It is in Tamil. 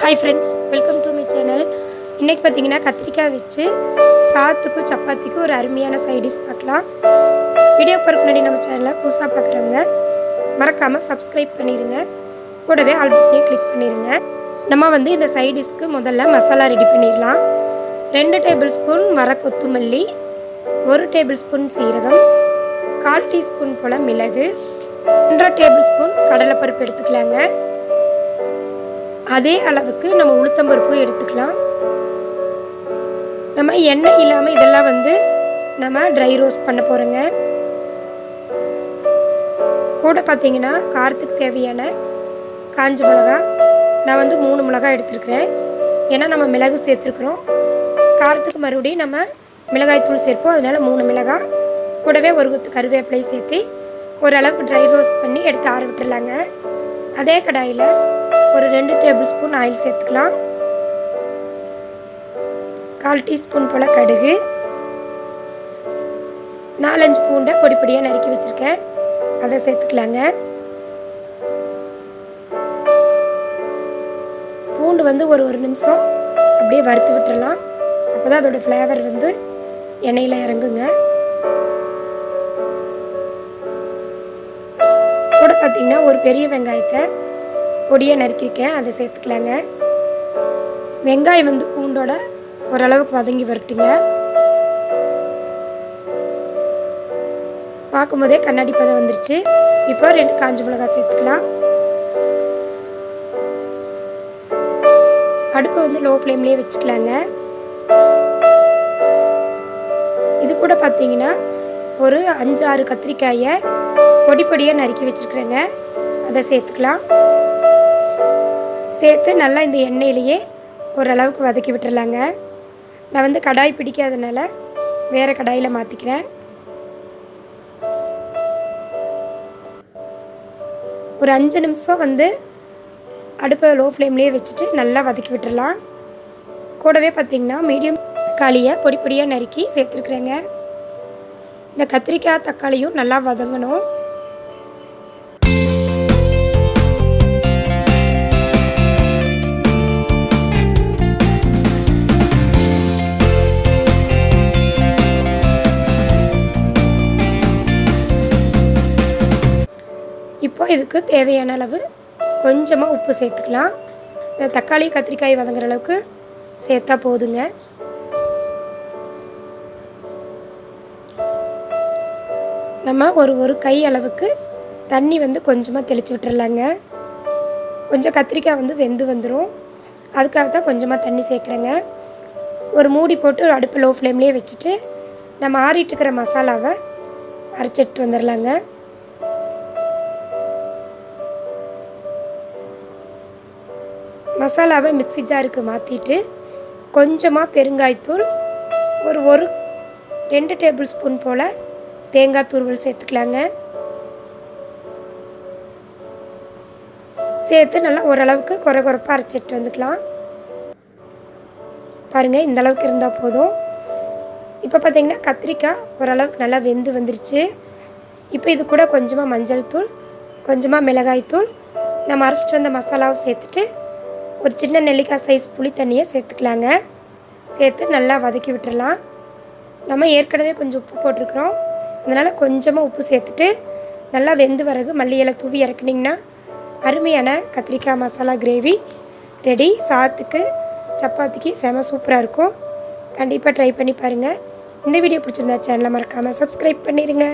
Hi friends, welcome to my channel. இன்றைக்கி பார்த்தீங்கன்னா கத்திரிக்காய் வச்சு சாதத்துக்கும் சப்பாத்திக்கும் ஒரு அருமையான சைடிஷ் பார்க்கலாம். வீடியோ பார்க்க முன்னாடி நம்ம சேனலை புதுசாக பார்க்குறவங்க மறக்காமல் சப்ஸ்கிரைப் பண்ணிடுங்க. கூடவே ஆல் பட்டனையும் கிளிக் பண்ணிடுங்க. நம்ம இந்த சைடிஷ்க்கு முதல்ல மசாலா ரெடி பண்ணிடலாம். 2 டேபிள் ஸ்பூன் வர கொத்தமல்லி, 1 டேபிள் ஸ்பூன் சீரகம், 1/4 டீஸ்பூன் போல் மிளகு, 1/2 டேபிள் ஸ்பூன் கடலைப்பருப்பு எடுத்துக்கலாங்க. அதே அளவுக்கு நம்ம உளுத்தம்பருப்பும் எடுத்துக்கலாம். நம்ம எண்ணெய் இல்லாமல் இதெல்லாம் நம்ம ட்ரை ரோஸ்ட் பண்ண போகிறோங்க. கூட பார்த்தீங்கன்னா காரத்துக்கு தேவையான காஞ்ச மிளகா நான் 3 மிளகாய் எடுத்துருக்கிறேன். ஏன்னா நம்ம மிளகு சேர்த்துருக்குறோம். காரத்துக்கு மறுபடியும் நம்ம மிளகாய்த்தூள் சேர்ப்போம். அதனால் 3 மிளகாய் கூடவே ஒரு கொத்து கருவேப்பிலை சேர்த்து ஓரளவுக்கு ட்ரை ரோஸ்ட் பண்ணி எடுத்து ஆற விட்டுடலாங்க. அதே கடாயில் ஒரு 2 டேபிள் ஸ்பூன் ஆயில் சேர்த்துக்கலாம். 1/4 டீஸ்பூன் போல் கடுகு, 4-5 பூண்டை பொடி பொடியாக நறுக்கி வச்சுருக்கேன், அதை சேர்த்துக்கலாங்க. பூண்டு ஒரு நிமிஷம் அப்படியே வறுத்து விட்டுறலாம். அப்போ தான் அதோடய ஃப்ளேவர் எண்ணெயில் இறங்குங்க. கூட பார்த்திங்கன்னா ஒரு பெரிய வெங்காயத்தை பொடியை நறுக்கியிருக்கேன், அதை சேர்த்துக்கலாங்க. வெங்காயம் பூண்டோட ஓரளவுக்கு வதங்கி வரட்டுங்க. பார்க்கும்போதே கண்ணாடி பதம் வந்துருச்சு. இப்போ 2 காஞ்ச மிளகாய் சேர்த்துக்கலாம். அடுப்பை லோ ஃப்ளேம்லேயே வச்சுக்கலாங்க. இது கூட பார்த்தீங்கன்னா ஒரு 5-6 கத்திரிக்காயை பொடி பொடியாக நறுக்கி வச்சுருக்குறேங்க, அதை சேர்த்துக்கலாம். சேர்த்து நல்லா இந்த எண்ணெயிலேயே ஓரளவுக்கு வதக்கி விட்டுறலாங்க. நான் கடாய் பிடிக்காதனால வேறு கடாயில் மாற்றிக்கிறேன். ஒரு 5 நிமிஷம் அடுப்பை லோ ஃப்ளேம்லேயே வச்சுட்டு நல்லா வதக்கி விட்டுறலாம். கூடவே பார்த்திங்கன்னா மீடியம் தக்காளியை பொடி பொடியாக நறுக்கி சேர்த்துருக்குறேங்க. இந்த கத்திரிக்காய் தக்காளியும் நல்லா வதங்கணும். இப்போ இதுக்கு தேவையான அளவு கொஞ்சமாக உப்பு சேர்த்துக்கலாம். இந்த தக்காளி கத்திரிக்காய் வதங்குற அளவுக்கு சேர்த்தா போதுங்க. நம்ம ஒரு கை அளவுக்கு தண்ணி கொஞ்சமாக தெளித்து விட்டுறலாங்க. கொஞ்சம் கத்திரிக்காய் வெந்து வந்துடும். அதுக்காக தான் கொஞ்சமாக தண்ணி சேர்க்குறேங்க. ஒரு மூடி போட்டு அடுப்பு லோ ஃப்ளேம்லேயே வச்சுட்டு நம்ம ஆறிட்டுருக்கிற மசாலாவை அரைச்சிட்டு வந்துடலாங்க. மசாலாவை மிக்ஸி ஜாருக்கு மாற்றிட்டு கொஞ்சமாக பெருங்காயத்தூள், ஒரு 2 டேபிள் ஸ்பூன் போல் தேங்காய் துருவல் சேர்த்துக்கலாங்க. சேர்த்து நல்லா ஓரளவுக்கு குறைப்பாக அரைச்சிட்டு வந்துக்கலாம். பாருங்கள், இந்த அளவுக்கு இருந்தால் போதும். இப்போ பார்த்திங்கன்னா கத்திரிக்காய் ஓரளவுக்கு நல்லா வெந்து வந்துருச்சு. இப்போ இது கூட கொஞ்சமாக மஞ்சள் தூள், கொஞ்சமாக மிளகாய்த்தூள், நம்ம அரைச்சிட்டு வந்த மசாலாவை சேர்த்துட்டு ஒரு சின்ன நெல்லிக்காய் சைஸ் புளி தண்ணியை சேர்த்துக்கலாங்க. சேர்த்து நல்லா வதக்கி விட்டுறலாம். நம்ம ஏற்கனவே கொஞ்சம் உப்பு போட்டிருக்கிறோம், அதனால் கொஞ்சமாக உப்பு சேர்த்துட்டு நல்லா வெந்து வரகு மல்லி இலை தூவி இறக்குனிங்கன்னா அருமையான கத்திரிக்காய் மசாலா கிரேவி ரெடி. சாதத்துக்கு சப்பாத்திக்கு செம சூப்பராக இருக்கும். கண்டிப்பாக ட்ரை பண்ணி பாருங்கள். இந்த வீடியோ பிடிச்சிருந்தா சேனலை மறக்காமல் சப்ஸ்கிரைப் பண்ணிடுங்க.